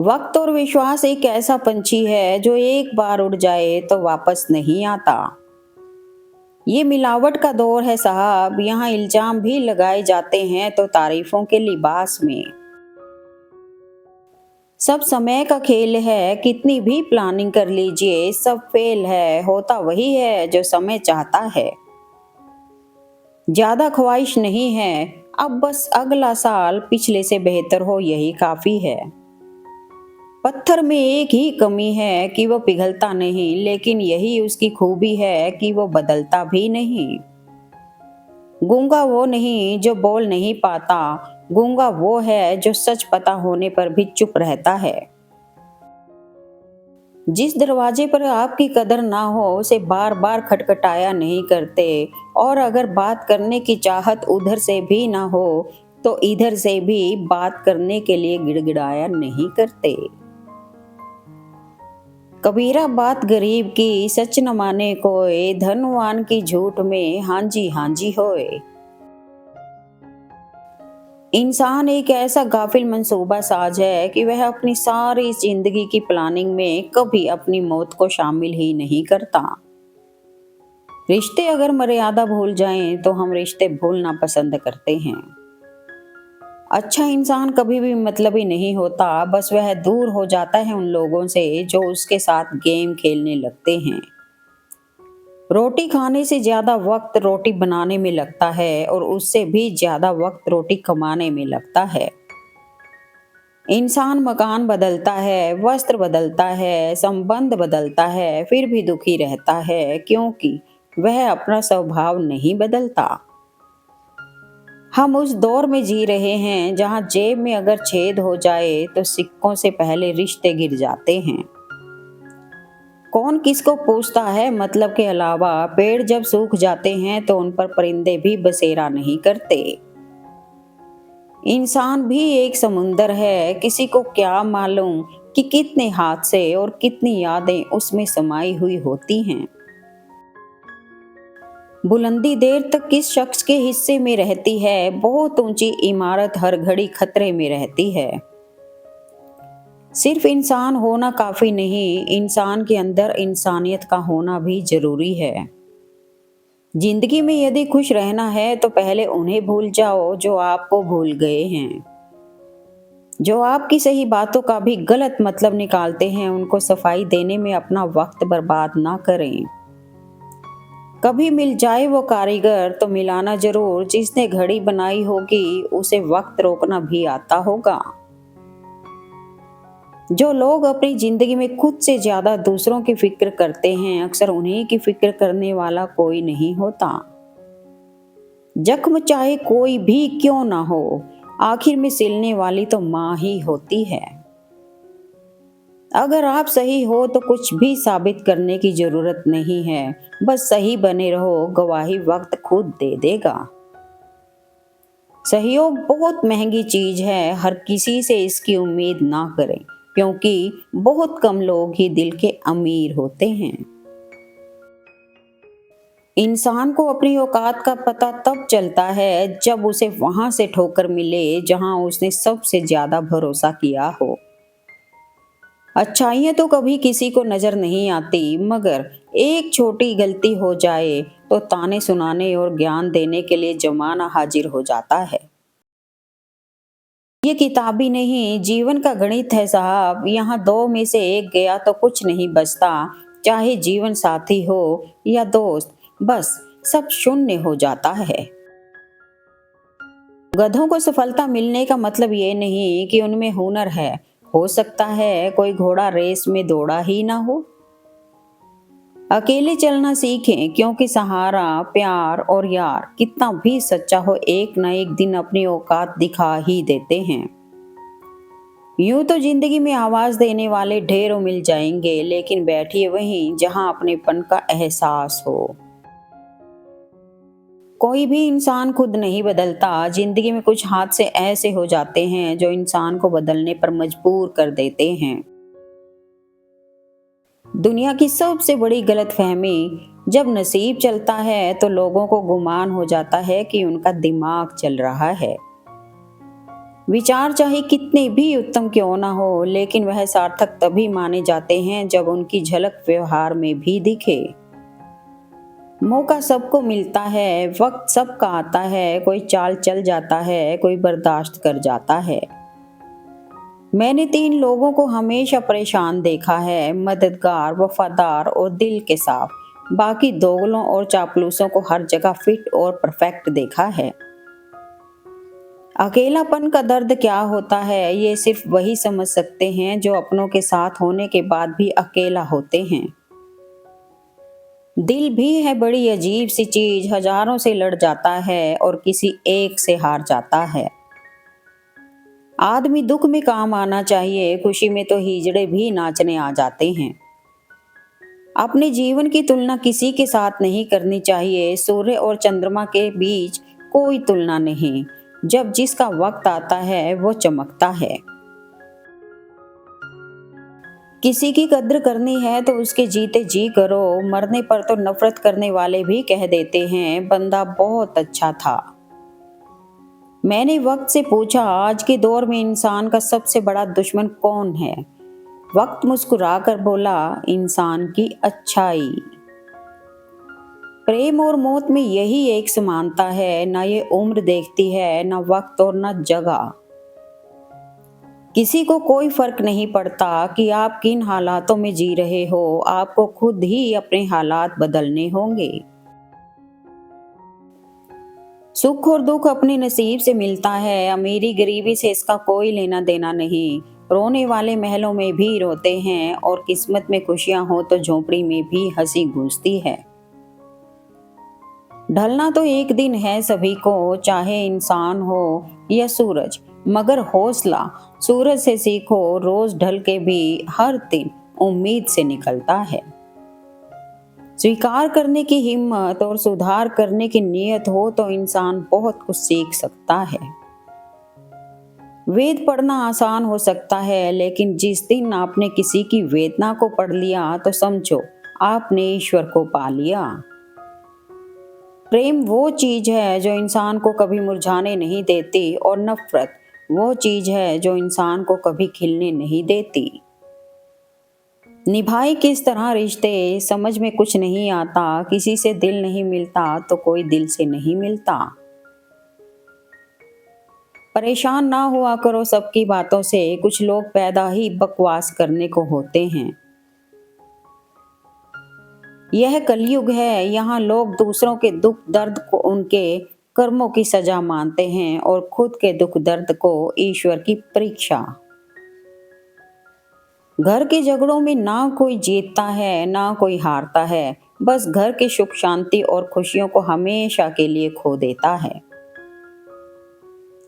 वक्त और विश्वास एक ऐसा पंछी है जो एक बार उड़ जाए तो वापस नहीं आता। ये मिलावट का दौर है साहब, यहाँ इल्जाम भी लगाए जाते हैं तो तारीफों के लिबास में। सब समय का खेल है, कितनी भी प्लानिंग कर लीजिए सब फेल है, होता वही है जो समय चाहता है। ज्यादा ख्वाहिश नहीं है, अब बस अगला साल पिछले से बेहतर हो यही काफी है। पत्थर में एक ही कमी है कि वो पिघलता नहीं, लेकिन यही उसकी खूबी है कि वो बदलता भी नहीं। गूंगा वो नहीं जो बोल नहीं पाता, गूंगा वो है जो सच पता होने पर भी चुप रहता है। जिस दरवाजे पर आपकी कदर ना हो उसे बार बार खटखटाया नहीं करते, और अगर बात करने की चाहत उधर से भी ना हो तो इधर से भी बात करने के लिए गिड़गिड़ाया नहीं करते। कबीरा बात गरीब की सच न माने कोई, धनवान की झूठ में हाँ जी होए। इंसान एक ऐसा गाफिल मंसूबा साज है कि वह अपनी सारी जिंदगी की प्लानिंग में कभी अपनी मौत को शामिल ही नहीं करता। रिश्ते अगर मर्यादा भूल जाएं तो हम रिश्ते भूलना पसंद करते हैं। अच्छा इंसान कभी भी मतलबी नहीं होता, बस वह दूर हो जाता है उन लोगों से जो उसके साथ गेम खेलने लगते हैं। रोटी खाने से ज्यादा वक्त रोटी बनाने में लगता है और उससे भी ज्यादा वक्त रोटी कमाने में लगता है। इंसान मकान बदलता है, वस्त्र बदलता है, संबंध बदलता है, फिर भी दुखी रहता है क्योंकि वह अपना स्वभाव नहीं बदलता। हम उस दौर में जी रहे हैं जहां जेब में अगर छेद हो जाए तो सिक्कों से पहले रिश्ते गिर जाते हैं। कौन किसको पूछता है मतलब के अलावा, पेड़ जब सूख जाते हैं तो उन पर परिंदे भी बसेरा नहीं करते। इंसान भी एक समुंदर है, किसी को क्या मालूम कि कितने हादसे और कितनी यादें उसमें समाई हुई होती हैं। बुलंदी देर तक किस शख्स के हिस्से में रहती है, बहुत ऊंची इमारत हर घड़ी खतरे में रहती है। सिर्फ इंसान होना काफी नहीं, इंसान के अंदर इंसानियत का होना भी जरूरी है। जिंदगी में यदि खुश रहना है तो पहले उन्हें भूल जाओ जो आपको भूल गए हैं। जो आपकी सही बातों का भी गलत मतलब निकालते हैं उनको सफाई देने में अपना वक्त बर्बाद ना करें। कभी मिल जाए वो कारीगर तो मिलाना जरूर, जिसने घड़ी बनाई होगी उसे वक्त रोकना भी आता होगा। जो लोग अपनी जिंदगी में खुद से ज्यादा दूसरों की फिक्र करते हैं, अक्सर उन्हीं की फिक्र करने वाला कोई नहीं होता। जख्म चाहे कोई भी क्यों ना हो, आखिर में सिलने वाली तो माँ ही होती है। अगर आप सही हो तो कुछ भी साबित करने की जरूरत नहीं है, बस सही बने रहो, गवाही वक्त खुद दे देगा। सहयोग बहुत महंगी चीज है, हर किसी से इसकी उम्मीद ना करें क्योंकि बहुत कम लोग ही दिल के अमीर होते हैं। इंसान को अपनी औकात का पता तब चलता है जब उसे वहां से ठोकर मिले जहां उसने सबसे ज्यादा भरोसा किया हो। अच्छाइयाँ तो कभी किसी को नजर नहीं आती, मगर एक छोटी गलती हो जाए तो ताने सुनाने और ज्ञान देने के लिए जमाना हाजिर हो जाता है। ये किताबी नहीं, जीवन का गणित है साहब, यहाँ दो में से एक गया तो कुछ नहीं बचता। चाहे जीवन साथी हो या दोस्त, बस सब शून्य हो जाता है। गधों को सफलता मिलने का मतलब ये नहीं कि उनमें हुनर है। हो सकता है कोई घोड़ा रेस में दौड़ा ही ना हो। अकेले चलना सीखें क्योंकि सहारा, प्यार और यार कितना भी सच्चा हो एक ना एक दिन अपनी औकात दिखा ही देते हैं। यूं तो जिंदगी में आवाज देने वाले ढेरों मिल जाएंगे, लेकिन बैठिए वहीं जहां अपनेपन का एहसास हो। कोई भी इंसान खुद नहीं बदलता, जिंदगी में कुछ हादसे ऐसे हो जाते हैं जो इंसान को बदलने पर मजबूर कर देते हैं। दुनिया की सबसे बड़ी गलतफहमी, जब नसीब चलता है तो लोगों को गुमान हो जाता है कि उनका दिमाग चल रहा है। विचार चाहे कितने भी उत्तम क्यों ना हो, लेकिन वह सार्थक तभी माने जाते हैं जब उनकी झलक व्यवहार में भी दिखे। मौका सबको मिलता है, वक्त सबका आता है, कोई चाल चल जाता है, कोई बर्दाश्त कर जाता है। मैंने 3 लोगों को हमेशा परेशान देखा है, मददगार, वफादार और दिल के साफ। बाकी दोगलों और चापलूसों को हर जगह फिट और परफेक्ट देखा है। अकेलापन का दर्द क्या होता है, ये सिर्फ वही समझ सकते हैं जो अपनों के साथ होने के बाद भी अकेला होते हैं। दिल भी है बड़ी अजीब सी चीज, हजारों से लड़ जाता है और किसी एक से हार जाता है। आदमी दुख में काम आना चाहिए, खुशी में तो हिजड़े भी नाचने आ जाते हैं। अपने जीवन की तुलना किसी के साथ नहीं करनी चाहिए। सूर्य और चंद्रमा के बीच कोई तुलना नहीं। जब जिसका वक्त आता है वो चमकता है। किसी की कद्र करनी है तो उसके जीते जी करो। मरने पर तो नफरत करने वाले भी कह देते हैं, बंदा बहुत अच्छा था। मैंने वक्त से पूछा, आज के दौर में इंसान का सबसे बड़ा दुश्मन कौन है? वक्त मुस्कुराकर बोला, इंसान की अच्छाई। प्रेम और मौत में यही एक समानता है, ना ये उम्र देखती है, ना वक्त और ना जगह। किसी को कोई फर्क नहीं पड़ता कि आप किन हालातों में जी रहे हो, आपको खुद ही अपने हालात बदलने होंगे। सुख और दुख अपने नसीब से मिलता है, अमीरी गरीबी से इसका कोई लेना देना नहीं। रोने वाले महलों में भी रोते हैं और किस्मत में खुशियां हो तो झोंपड़ी में भी हंसी गूंजती है। ढलना तो एक दिन है सभी को, चाहे इंसान हो या सूरज, मगर हौसला सूरज से सीखो, रोज ढल के भी हर दिन उम्मीद से निकलता है। स्वीकार करने की हिम्मत और सुधार करने की नीयत हो तो इंसान बहुत कुछ सीख सकता है। वेद पढ़ना आसान हो सकता है, लेकिन जिस दिन आपने किसी की वेदना को पढ़ लिया तो समझो आपने ईश्वर को पा लिया। प्रेम वो चीज है जो इंसान को कभी मुरझाने नहीं देती और नफरत वो चीज है जो इंसान को कभी खिलने नहीं देती। निभाए किस तरह रिश्ते समझ में कुछ नहीं आता, किसी से दिल नहीं मिलता तो कोई दिल से नहीं मिलता। परेशान ना हुआ करो सबकी बातों से, कुछ लोग पैदा ही बकवास करने को होते हैं। यह कलयुग है, यहाँ लोग दूसरों के दुख दर्द को उनके कर्मों की सजा मानते हैं और खुद के दुख दर्द को ईश्वर की परीक्षा। घर के झगड़ों में ना कोई जीतता है ना कोई हारता है, बस घर के सुख शांति और खुशियों को हमेशा के लिए खो देता है।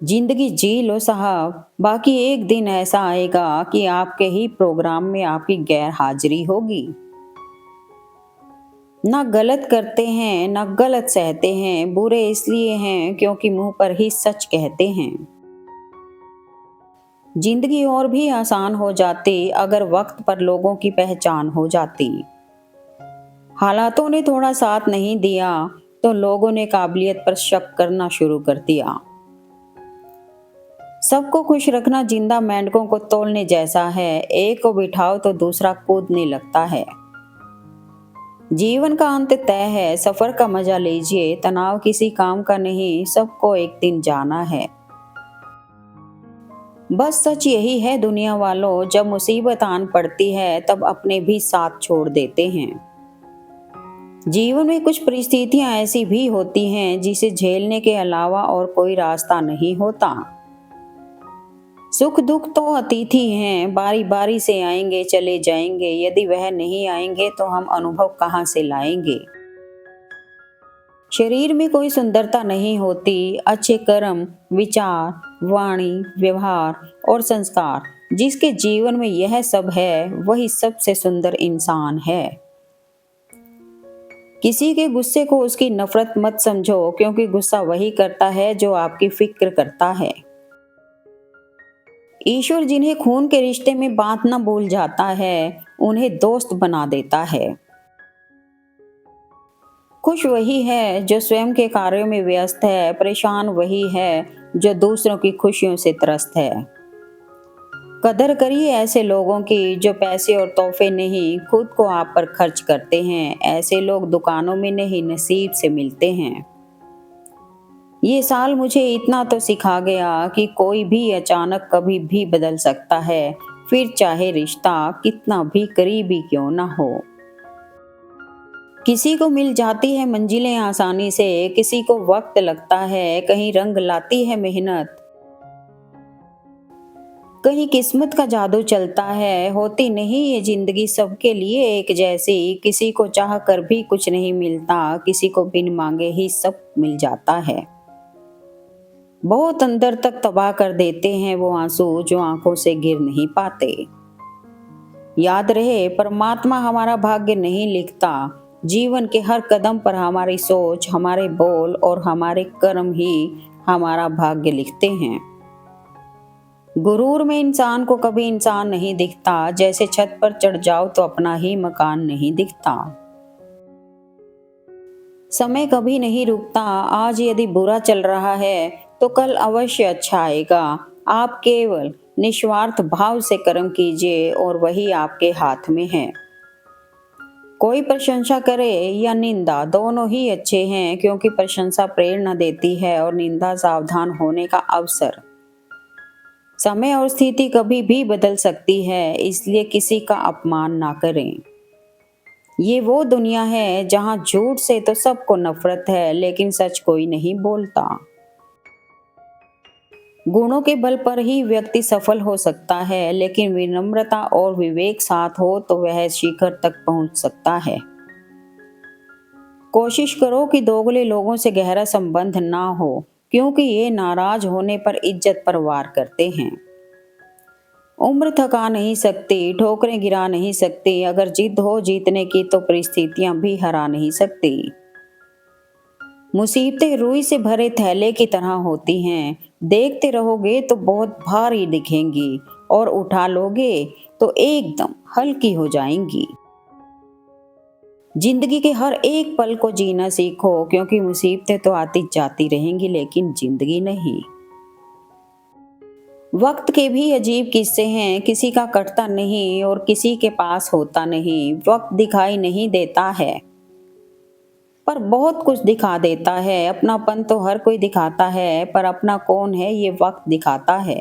जिंदगी जी लो साहब, बाकी एक दिन ऐसा आएगा कि आपके ही प्रोग्राम में आपकी गैर हाजिरी होगी। ना गलत करते हैं ना गलत सहते हैं, बुरे इसलिए हैं क्योंकि मुंह पर ही सच कहते हैं। जिंदगी और भी आसान हो जाती अगर वक्त पर लोगों की पहचान हो जाती। हालातों ने थोड़ा साथ नहीं दिया तो लोगों ने काबिलियत पर शक करना शुरू कर दिया। सबको खुश रखना जिंदा मेंढकों को तोलने जैसा है, एक को बिठाओ तो दूसरा कूदने लगता है। जीवन का अंत तय है, सफर का मजा लीजिए, तनाव किसी काम का नहीं, सबको एक दिन जाना है। बस सच यही है दुनिया वालों, जब मुसीबत आन पड़ती है तब अपने भी साथ छोड़ देते हैं। जीवन में कुछ परिस्थितियां ऐसी भी होती हैं जिसे झेलने के अलावा और कोई रास्ता नहीं होता। सुख दुख तो अतिथि हैं, बारी बारी से आएंगे चले जाएंगे, यदि वह नहीं आएंगे तो हम अनुभव कहाँ से लाएंगे। शरीर में कोई सुंदरता नहीं होती, अच्छे कर्म, विचार, वाणी, व्यवहार और संस्कार, जिसके जीवन में यह सब है वही सबसे सुंदर इंसान है। किसी के गुस्से को उसकी नफरत मत समझो, क्योंकि गुस्सा वही करता है जो आपकी फिक्र करता है। ईश्वर जिन्हें खून के रिश्ते में बांधना भूल जाता है, उन्हें दोस्त बना देता है। खुश वही है जो स्वयं के कार्यों में व्यस्त है, परेशान वही है जो दूसरों की खुशियों से त्रस्त है। कदर करिए ऐसे लोगों की जो पैसे और तोहफे नहीं, खुद को आप पर खर्च करते हैं। ऐसे लोग दुकानों में नहीं, नसीब से मिलते हैं। ये साल मुझे इतना तो सिखा गया कि कोई भी अचानक कभी भी बदल सकता है, फिर चाहे रिश्ता कितना भी करीबी क्यों ना हो। किसी को मिल जाती है मंजिलें आसानी से, किसी को वक्त लगता है, कहीं रंग लाती है मेहनत, कहीं किस्मत का जादू चलता है। होती नहीं ये जिंदगी सबके लिए एक जैसी, किसी को चाह कर भी कुछ नहीं मिलता, किसी को बिन मांगे ही सब मिल जाता है। बहुत अंदर तक तबाह कर देते हैं वो आंसू जो आंखों से गिर नहीं पाते। याद रहे, परमात्मा हमारा भाग्य नहीं लिखता। जीवन के हर कदम पर हमारी सोच, हमारे बोल और हमारे कर्म ही हमारा भाग्य लिखते हैं। गुरूर में इंसान को कभी इंसान नहीं दिखता, जैसे छत पर चढ़ जाओ तो अपना ही मकान नहीं दिखता। समय कभी नहीं रुकता, आज यदि बुरा चल रहा है तो कल अवश्य अच्छा आएगा। आप केवल निस्वार्थ भाव से कर्म कीजिए और वही आपके हाथ में है। कोई प्रशंसा करे या निंदा, दोनों ही अच्छे हैं, क्योंकि प्रशंसा प्रेरणा देती है और निंदा सावधान होने का अवसर। समय और स्थिति कभी भी बदल सकती है, इसलिए किसी का अपमान ना करें। ये वो दुनिया है जहाँ झूठ से तो सबको नफरत है, लेकिन सच कोई नहीं बोलता। गुणों के बल पर ही व्यक्ति सफल हो सकता है, लेकिन विनम्रता और विवेक साथ हो तो वह शिखर तक पहुंच सकता है। कोशिश करो कि दोगले लोगों से गहरा संबंध ना हो, क्योंकि ये नाराज होने पर इज्जत पर वार करते हैं। उम्र थका नहीं सकती, ठोकरें गिरा नहीं सकती, अगर जिद हो जीतने की तो परिस्थितियां भी हरा नहीं सकती। मुसीबतें रुई से भरे थैले की तरह होती हैं, देखते रहोगे तो बहुत भारी दिखेंगी और उठा लोगे तो एकदम हल्की हो जाएंगी। जिंदगी के हर एक पल को जीना सीखो, क्योंकि मुसीबतें तो आती जाती रहेंगी, लेकिन जिंदगी नहीं। वक्त के भी अजीब किस्से हैं, किसी का कटता नहीं और किसी के पास होता नहीं। वक्त दिखाई नहीं देता है पर बहुत कुछ दिखा देता है। अपनापन तो हर कोई दिखाता है, पर अपना कौन है ये वक्त दिखाता है।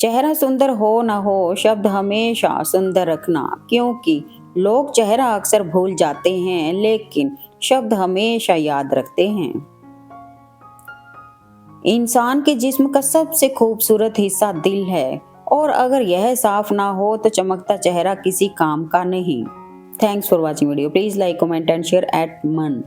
चेहरा सुंदर हो ना हो, शब्द हमेशा सुंदर रखना, क्योंकि लोग चेहरा अक्सर भूल जाते हैं, लेकिन शब्द हमेशा याद रखते हैं। इंसान के जिस्म का सबसे खूबसूरत हिस्सा दिल है, और अगर यह साफ ना हो तो चमकता चेहरा किसी काम का नहीं। Thanks for watching video. Please like, comment and share eight मन।